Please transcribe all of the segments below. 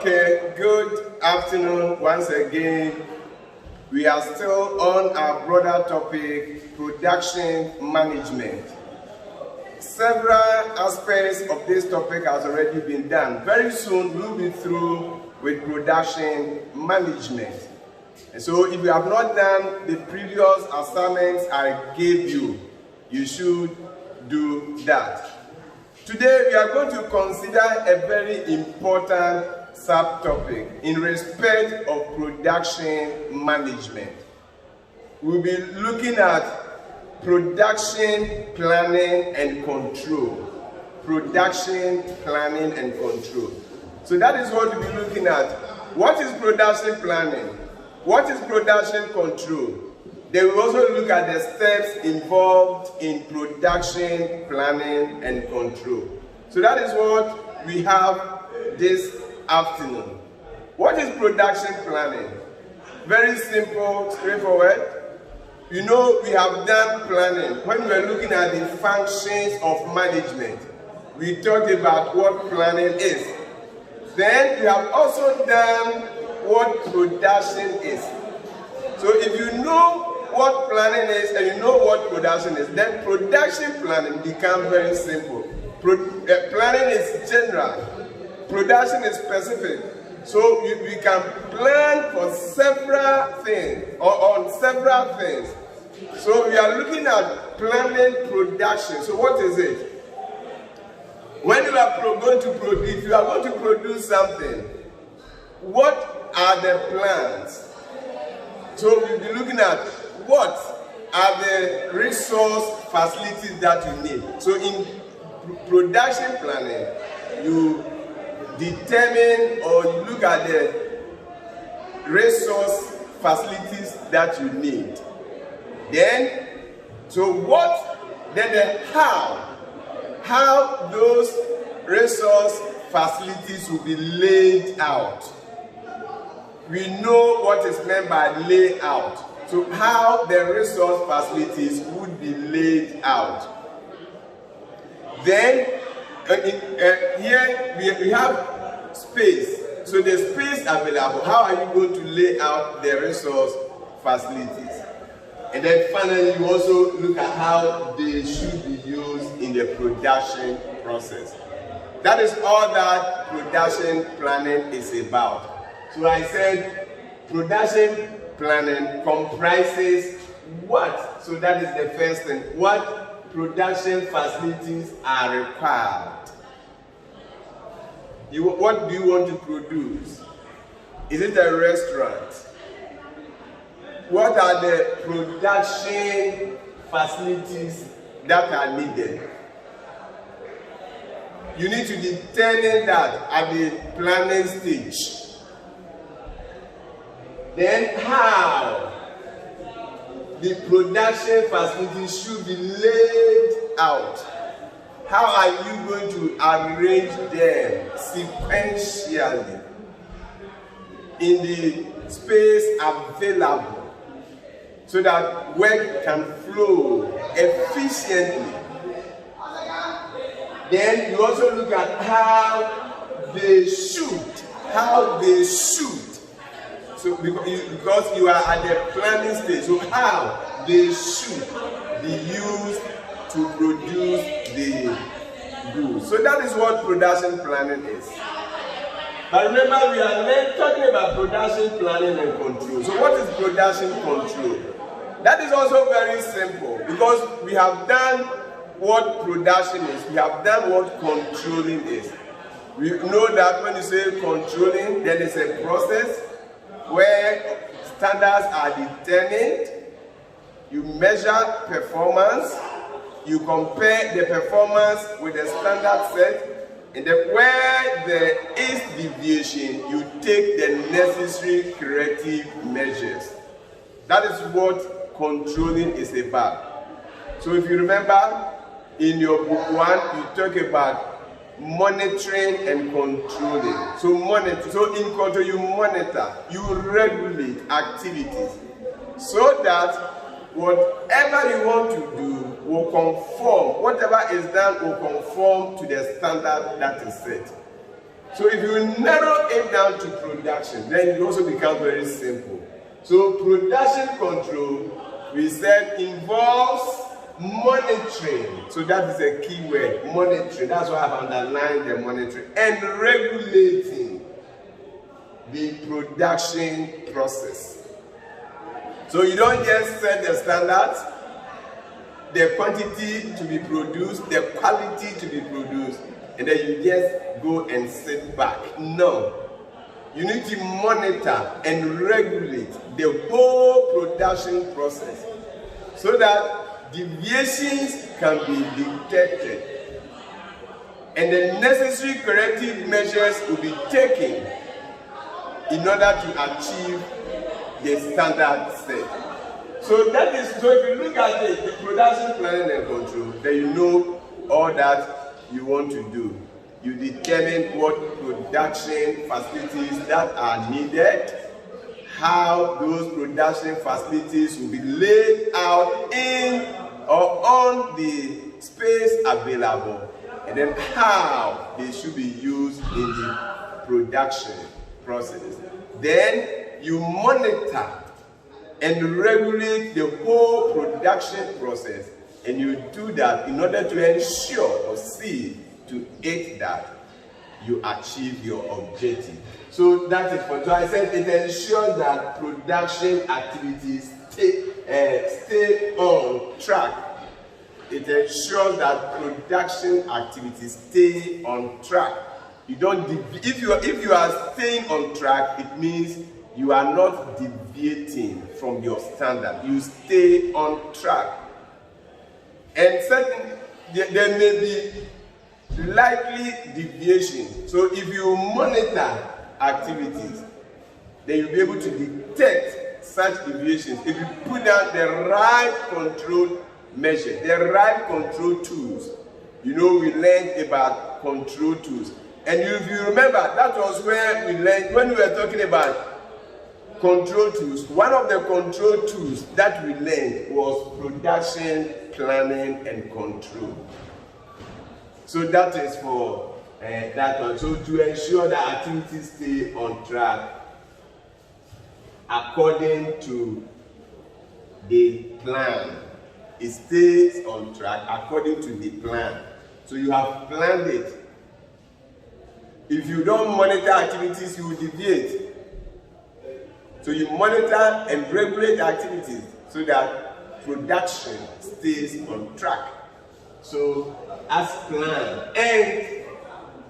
Okay, good afternoon once again. We are still on our broader topic, production management. Several aspects of this topic has already been done. Very soon we'll be through with production management. And so if you have not done the previous assignments I gave you, you should do that. Today we are going to consider a very important subtopic in respect of production management. We'll be looking at production planning and control. Production planning and control. So that is what we'll be looking at. What is production planning? What is production control? Then we'll also look at the steps involved in production planning and control. So that is what we have this afternoon. What is production planning? Very simple, straightforward. You know, we have done planning. When we are looking at the functions of management, we talked about what planning is. Then we have also done what production is. So if you know what planning is and you know what production is, then production planning becomes very simple. Planning is general, production is specific. So we can plan for several things or on several things. So we are looking at planning production. So what is it? When you are going to produce, if you are going to produce something, what are the plans? So we'll be looking at what are the resource facilities that you need. So in production planning, you determine or you look at the resource facilities that you need. Then, so what, then the how those resource facilities will be laid out. We know what is meant by layout. So how the resource facilities would be laid out. Then here we have space. So the space available, how are you going to lay out the resource facilities? And then finally you also look at how they should be used in the production process. That is all that production planning is about. So I said production planning comprises what? So that is the first thing. What production facilities are required? What do you want to produce? Is it a restaurant? What are the production facilities that are needed? You need to determine that at the planning stage. Then how the production facilities should be laid out. How are you going to arrange them sequentially in the space available so that work can flow efficiently? Then you also look at how they should. So because you are at the planning stage, so how they should be used to produce the goods. So that is what production planning is. But remember, we are talking about production planning and control. So what is production control? That is also very simple because we have done what production is. We have done what controlling is. We know that when you say controlling, there is a process where standards are determined. You measure performance. You compare the performance with the standard set, and then where there is deviation, you take the necessary corrective measures. That is what controlling is about. So if you remember, in your book 1, you talk about monitoring and controlling. So in control, you monitor, you regulate activities, so that whatever you want to do will conform, whatever is done will conform to the standard that is set. So if you narrow it down to production, then it also becomes very simple. So production control, we said, involves monitoring. So that is a key word, monitoring. That's why I've underlined the monitoring. And regulating the production process. So you don't just set the standards, the quantity to be produced, the quality to be produced, and then you just go and sit back. No. You need to monitor and regulate the whole production process so that deviations can be detected and the necessary corrective measures will be taken in order to achieve the standard set. So that is, so if you look at it, the production planning and control, then you know all that you want to do. You determine what production facilities that are needed, how those production facilities will be laid out in or on the space available, and then how they should be used in the production process. Then you monitor and regulate the whole production process, and you do that in order to ensure or see to it that you achieve your objective. So that is what, so I said it ensures that production activities stay on track. It ensures that production activities stay on track. You don't if you are staying on track, it means you are not deviating from your standard. You stay on track. And certainly there may be likely deviation. So if you monitor activities, then you'll be able to detect such deviations if you put down the right control measure, the right control tools. You know, we learned about control tools. And if you remember, that was where we learned, when we were talking about control tools, one of the control tools that we learned was production planning and control. So that is for that one. So to ensure that activities stay on track according to the plan. It stays on track according to the plan. So you have planned it. If you don't monitor activities, you will deviate. So you monitor and regulate activities so that production stays on track. So as planned, and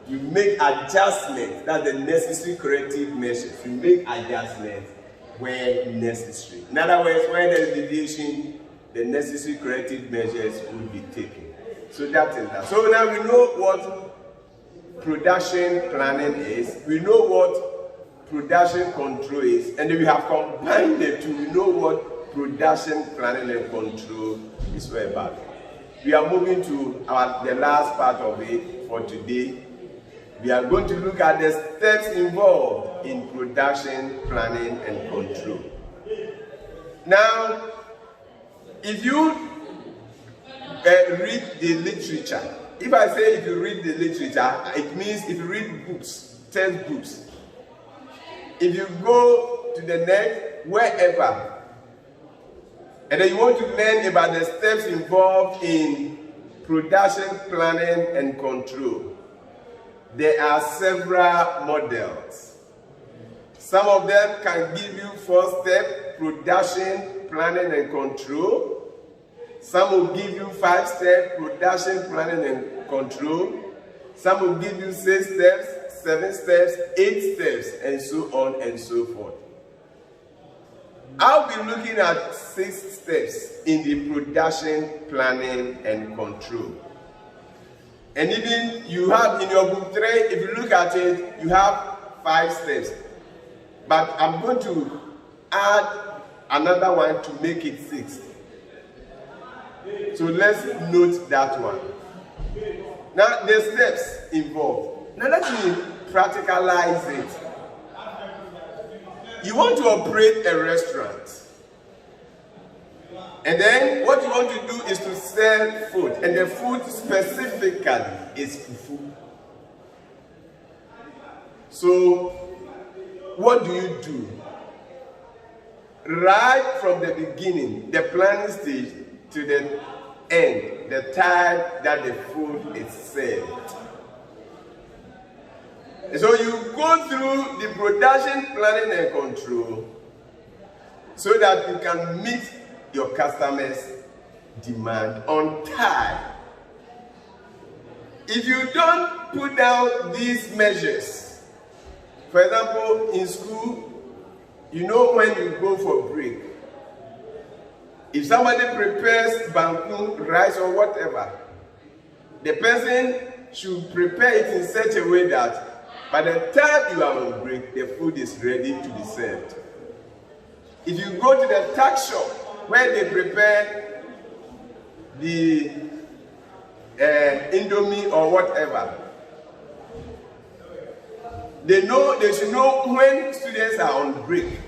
you make adjustments, that's the necessary corrective measures. You make adjustments where necessary. In other words, when there is deviation, the necessary corrective measures will be taken. So that is that. So now we know what production planning is, we know what production control is, and then we have combined the two. We know what production planning and control is all about. We are moving to the last part of it for today. We are going to look at the steps involved in production planning and control. Now, if you read the literature, if I say if you read the literature, it means if you read books, textbooks. If you go to the net, wherever, and then you want to learn about the steps involved in production planning and control, there are several models. Some of them can give you 4-step production planning and control. Some will give you 5-step production planning and control. Some will give you 6 steps, 7 steps, 8 steps, and so on and so forth. I'll be looking at 6 steps in the production planning and control. And even you have in your book 3, if you look at it, you have 5 steps. But I'm going to add another one to make it 6. So let's note that one. Now the steps involved. Now let me practicalize it. You want to operate a restaurant. And then what you want to do is to sell food. And the food specifically is fufu. So, what do you do? Right from the beginning, the planning stage, to the end, the time that the food is served. And so you go through the production planning and control so that you can meet your customers' demand on time. If you don't put down these measures, for example, in school, you know when you go for break, if somebody prepares banku, rice or whatever, the person should prepare it in such a way that by the time you are on break, the food is ready to be served. If you go to the tuck shop where they prepare the Indomie or whatever, they should know when students are on break.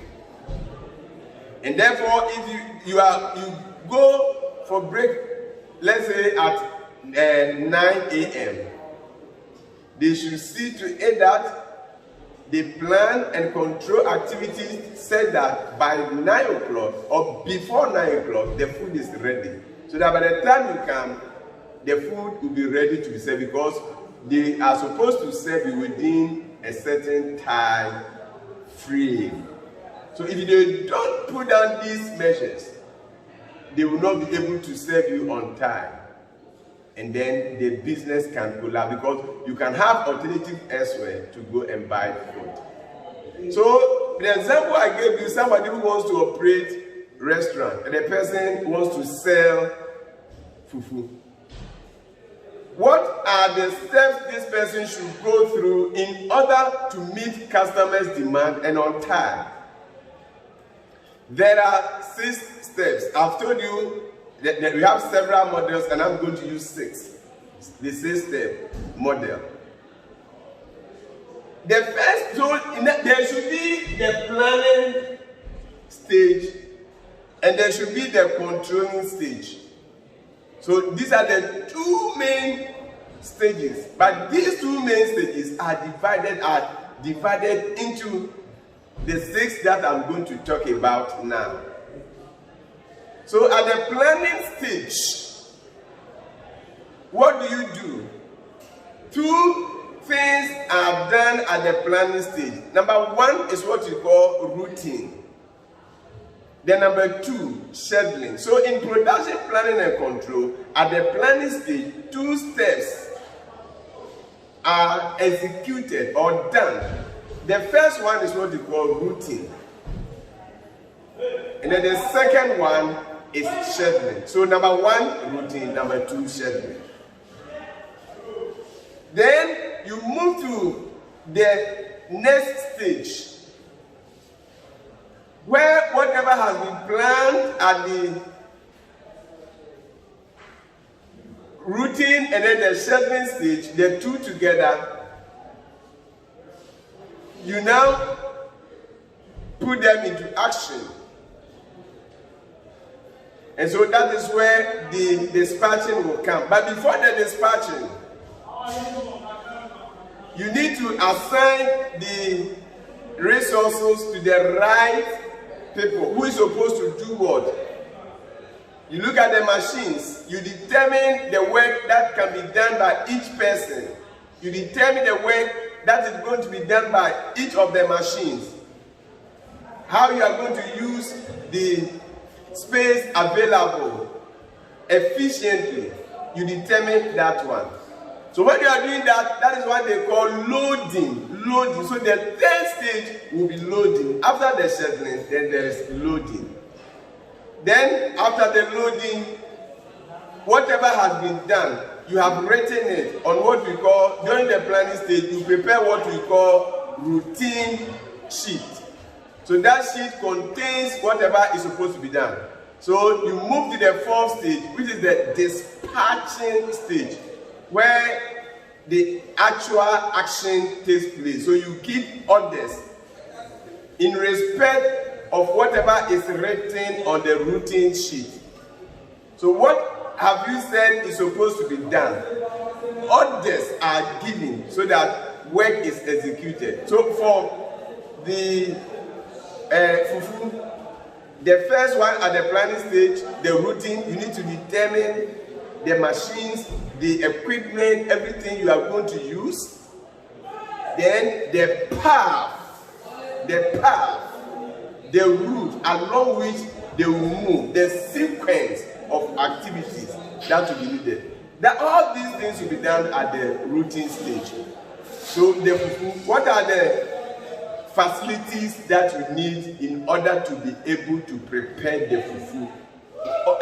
And therefore, if you go for break, let's say at 9 a.m., they should see to it that they plan and control activities said that by 9 o'clock or before 9 o'clock, the food is ready. So that by the time you come, the food will be ready to be served, because they are supposed to serve you within a certain time frame. So if they don't put down these measures, they will not be able to serve you on time. And then the business can collapse, because you can have alternative elsewhere to go and buy food. So the example I gave you, somebody who wants to operate restaurant and the person wants to sell fufu. What are the steps this person should go through in order to meet customers' demand and on time? There are 6 steps. I've told you that we have several models, and I'm going to use 6. The 6-step model. The first, so there should be the planning stage, and there should be the controlling stage. So these are the 2 main stages. But these 2 main stages are divided into the 6 that I'm going to talk about now. So at the planning stage, what do you do? 2 things are done at the planning stage. Number 1 is what you call routine. Then number 2, scheduling. So in production planning and control, at the planning stage, 2 steps are executed or done. The first one is what you call routine. And then the second one is scheduling. So number 1, routine. Number 2, scheduling. Then you move to the next stage, where whatever has been planned at the routine and then the scheduling stage, the 2 together, you now put them into action. And so that is where the dispatching will come. But before the dispatching, you need to assign the resources to the right people who is supposed to do what. You look at the machines, you determine the work that can be done by each person. You determine the work that is going to be done by each of the machines. How you are going to use the space available efficiently, you determine that one. So when you are doing that, that is what they call loading. Loading. So the 3rd stage will be loading. After the scheduling, then there is loading. Then after the loading, whatever has been done, you have written it on what we call, during the planning stage, you prepare what we call routine sheet. So that sheet contains whatever is supposed to be done. So you move to the 4th stage, which is the dispatching stage, where the actual action takes place. So you keep orders in respect of whatever is written on the routine sheet. So what have you said is supposed to be done? Orders are given so that work is executed. So for the fufu, the first one at the planning stage, the routine, you need to determine the machines, the equipment, everything you are going to use. Then the path, the route along which they will move, the sequence of activities that will be needed. That all these things will be done at the routine stage. So the fufu, what are the facilities that you need in order to be able to prepare the fufu?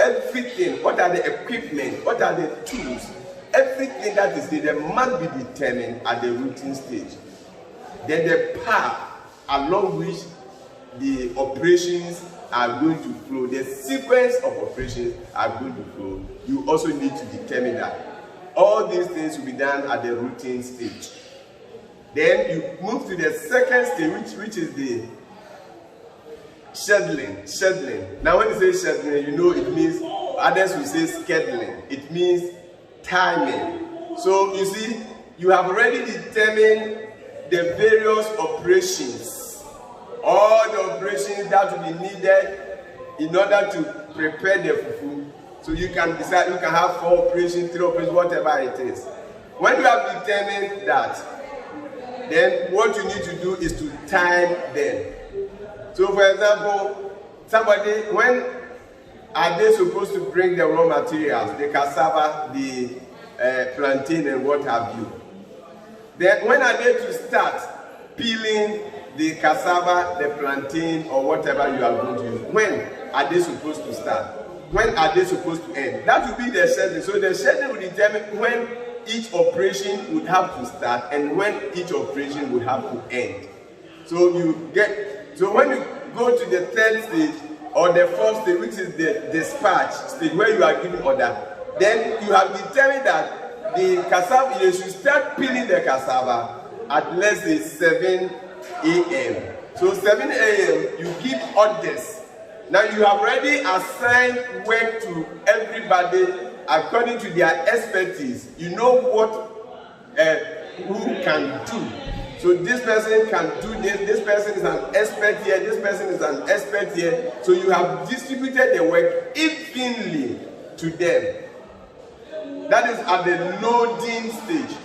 Everything, what are the equipment, what are the tools, everything that is needed must be determined at the routine stage. Then the path along which the operations are going to flow, the sequence of operations are going to flow, you also need to determine that. All these things will be done at the routine stage. Then you move to the second stage, which is the scheduling. Now when you say scheduling, you know it means, others will say scheduling. It means timing. So you see, you have already determined the various operations, all the operations that will be needed in order to prepare the fufu. So you can decide, you can have 4 operations, 3 operations, whatever it is. When you have determined that, then what you need to do is to time them. So for example, somebody, when are they supposed to bring the raw materials, the cassava, the plantain and what have you? Then when are they to start peeling the cassava, the plantain or whatever you are going to use? When are they supposed to start? When are they supposed to end? That will be the schedule. So the schedule will determine when each operation would have to start and when each operation would have to end. So when you go to the third stage or the fourth stage, which is the dispatch stage where you are giving order, then you have determined that the cassava, you should start peeling the cassava at let's say 7 a.m. So 7 a.m. you give orders. Now you have already assigned work to everybody according to their expertise. You know what who can do. So this person can do this person is an expert here, this person is an expert here. So you have distributed the work evenly to them. That is at the loading stage.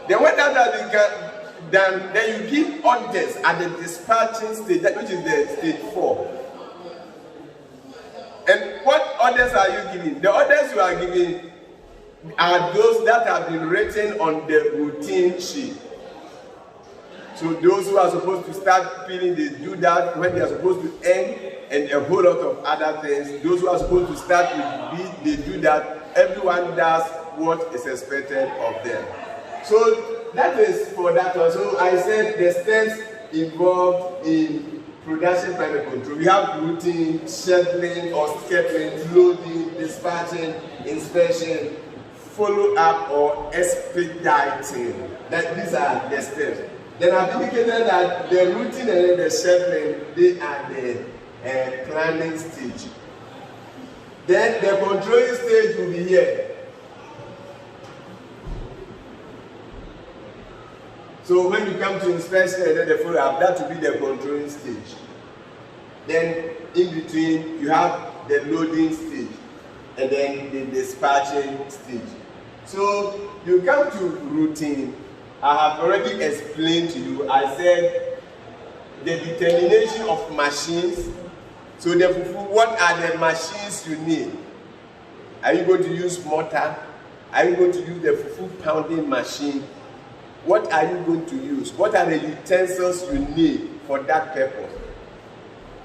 Then when that has been done, then you give orders at the dispatching stage, which is the stage 4. And what orders are you giving? The orders you are giving are those that have been written on the routine sheet. So those who are supposed to start peeling, they do that. When they are supposed to end, and a whole lot of other things. Those who are supposed to start with B, they do that. Everyone does what is expected of them. So that is for that one. So I said the steps involved in production climate control. We have routine, scheduling or scheduling, loading, dispatching, inspection, follow up or expediting. These are the steps. Then I've indicated that the routine and the scheduling, they are the planning stage. Then the controlling stage will be here. So when you come to inspection and then the follow-up, that will be the controlling stage. Then in between, you have the loading stage and then the dispatching stage. So you come to routine. I have already explained to you. I said the determination of machines. So the fufu, what are the machines you need? Are you going to use mortar? Are you going to use the fufu pounding machine? What are you going to use? What are the utensils you need for that purpose?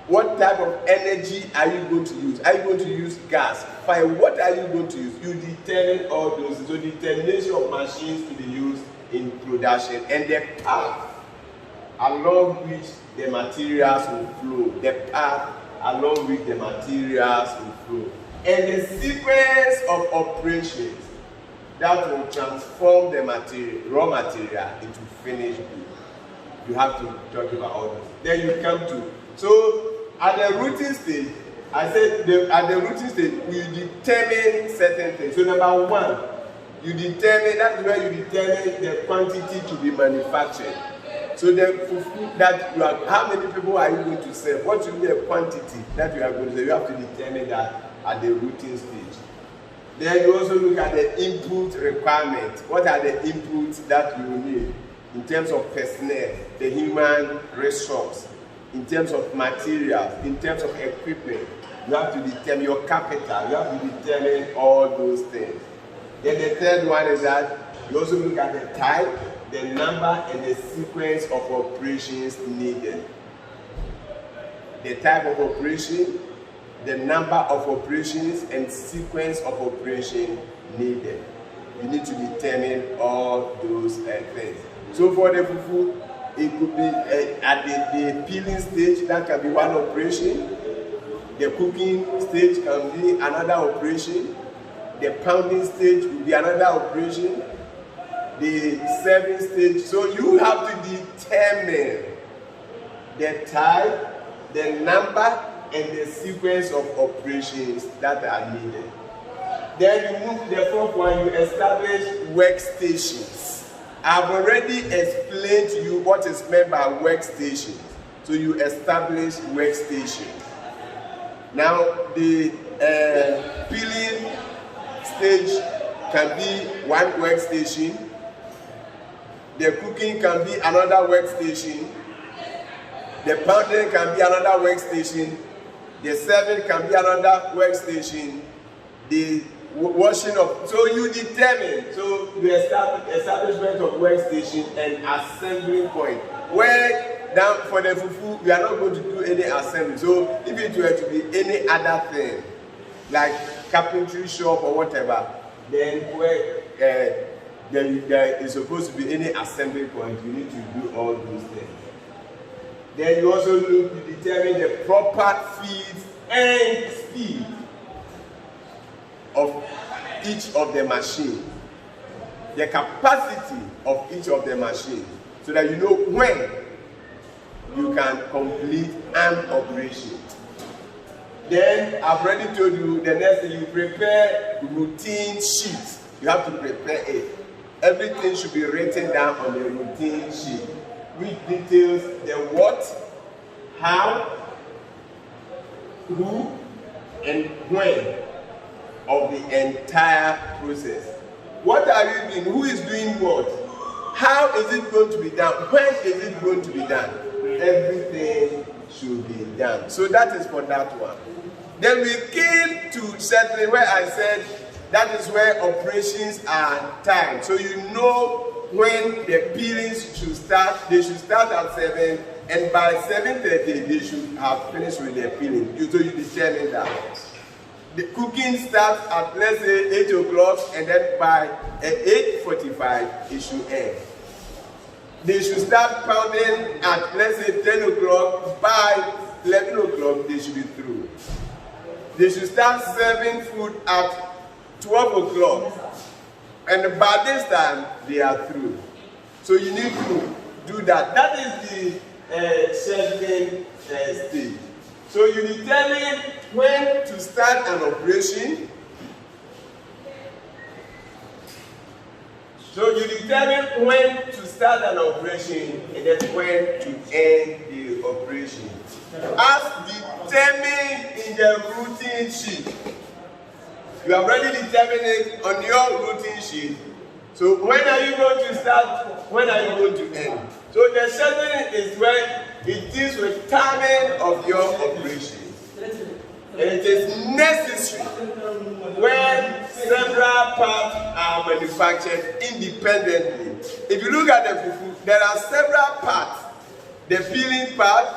What type of energy are you going to use? Are you going to use gas, fire? What are you going to use? You determine all those. So determination of machines to be used in production and the path along which the materials will flow. The path along which the materials will flow. And the sequence of operations that will transform the raw material into finished goods. You have to talk about all this. Then you come to, so at the routine stage, I said at the routine stage, we determine certain things. So number one, you determine, that's where you determine the quantity to be manufactured. So the fufu that you are, how many people are you going to serve? What should be the quantity that you are going to serve? You have to determine that at the routing stage. Then you also look at the input requirement. What are the inputs that you need in terms of personnel, the human resource, in terms of materials, in terms of equipment? You have to determine your capital. You have to determine all those things. Then the third one is that you also look at the type, the number, and the sequence of operations needed. The type of operation, the number of operations, and sequence of operation needed. You need to determine all those things. So for the fufu, it could be at the peeling stage, that can be one operation. The cooking stage can be another operation. The pounding stage will be another operation. The serving stage. So you have to determine the type, the number, and the sequence of operations that are needed. Then you move to the fourth one, you establish workstations. I've already explained to you what is meant by workstations. So you establish workstations. Now the peeling stage can be one workstation. The cooking can be another workstation. The pounding can be another workstation. The serving can be another workstation. The washing of, so you determine, so the establishment of workstation and assembling point. Where down for the fufu, we are not going to do any assembly. So if it were to be any other thing, like carpentry shop or whatever, then where there is supposed to be any assembly point, you need to do all those things. Then you also look to determine the proper feed and speed of each of the machines, the capacity of each of the machines, so that you know when you can complete an operation. Then I've already told you the next thing, you prepare routine sheets. You have to prepare it. Everything should be written down on the routine sheet, which details the what, how, who, and when of the entire process. What are you doing? Who is doing what? How is it going to be done? When is it going to be done? Everything should be done. So that is for that one. Then we came to settling where I said that is where operations are timed. So you know when the peelings should start. They should start at 7, and by 7:30 they should have finished with their peeling. So you determine that. The cooking starts at, let's say, 8 o'clock, and then by 8:45 it should end. They should start pounding at, let's say, 10 o'clock. By 11 o'clock they should be through. They should start serving food at 12 o'clock, and by this time they are through. So you need to do that. That is the scheduling stage. So you determine when to start an operation. So you determine when to start an operation and then when to end the operation. As determined in the routine sheet. You have already determined it on your routine sheet. So when are you going to start? When are you going to end? So the scheduling is when it deals with timing of your operation. And it is necessary when several parts are manufactured independently. If you look at the fufu, there are several parts. The peeling part,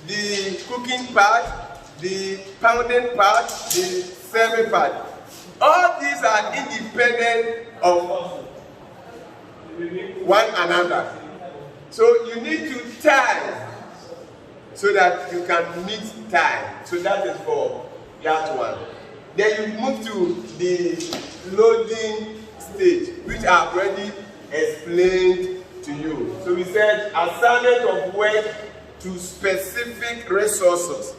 the cooking part, the pounding part, the serving part. All these are independent of one another. So you need to time so that you can meet time. So that is for that one. Then you move to the loading stage, which I have already explained to you. So we said assignment of work to specific resources.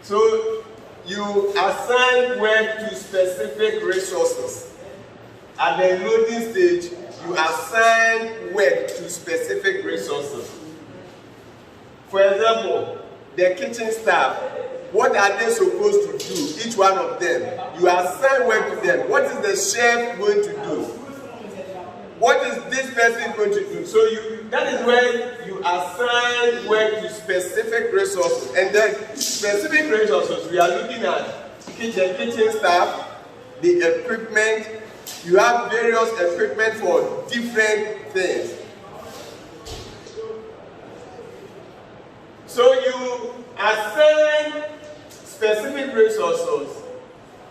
So you assign work to specific resources. At the loading stage, you assign work to specific resources. For example, the kitchen staff, what are they supposed to do? Each one of them. You assign work to them. What is the chef going to do? What is this person going to do? So that is where you assign work to specific resources. And then specific resources, we are looking at kitchen staff, the equipment. You have various equipment for different things. So you assign specific resources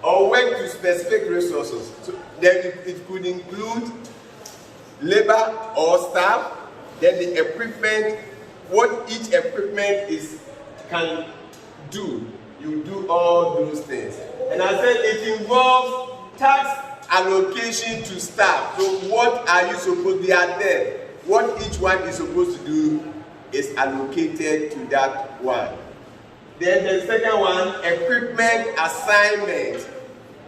or work to specific resources. So then it could include labor or staff, then the equipment, what each equipment can do. You do all those things. And I said it involves task allocation to staff. So what are you supposed to be at there? What each one is supposed to do is allocated to that one. Then the second one, equipment assignment.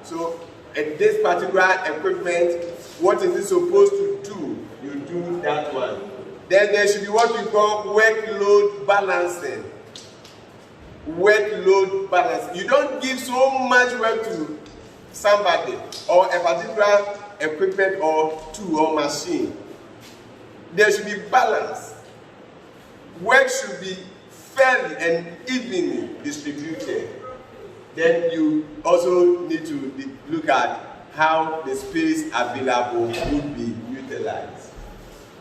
So in this particular equipment, what is it supposed to do? You do that one. Then there should be what we call workload balancing. Workload balancing. You don't give so much work to somebody or a particular equipment or tool or machine. There should be balance. Work should be fairly and evenly distributed. Then you also need to look at how the space available would be utilized.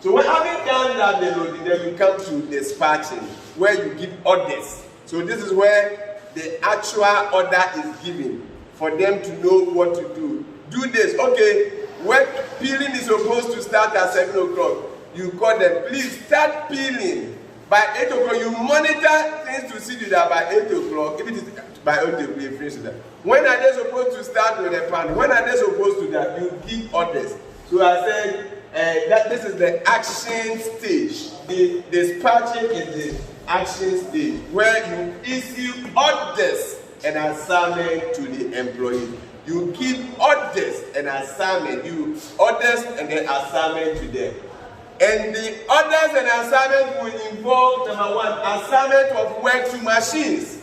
So when having done that, then you come to dispatching, where you give orders. So this is where the actual order is given for them to know what to do. Do this. Okay, when peeling is supposed to start at 7 o'clock, you call them, please start peeling. By 8 o'clock, you monitor things to see that by 8 o'clock, if it is by 8 o'clock, you finish that. When are they supposed to start with the pan? When are they supposed to that? You give orders. So I said that this is the action stage. The dispatching is the action stage, where you issue orders and assignment to the employee. You give orders and assignment. You orders and then assignment to them. And the orders and assignment will involve, number one, assignment of work to machines.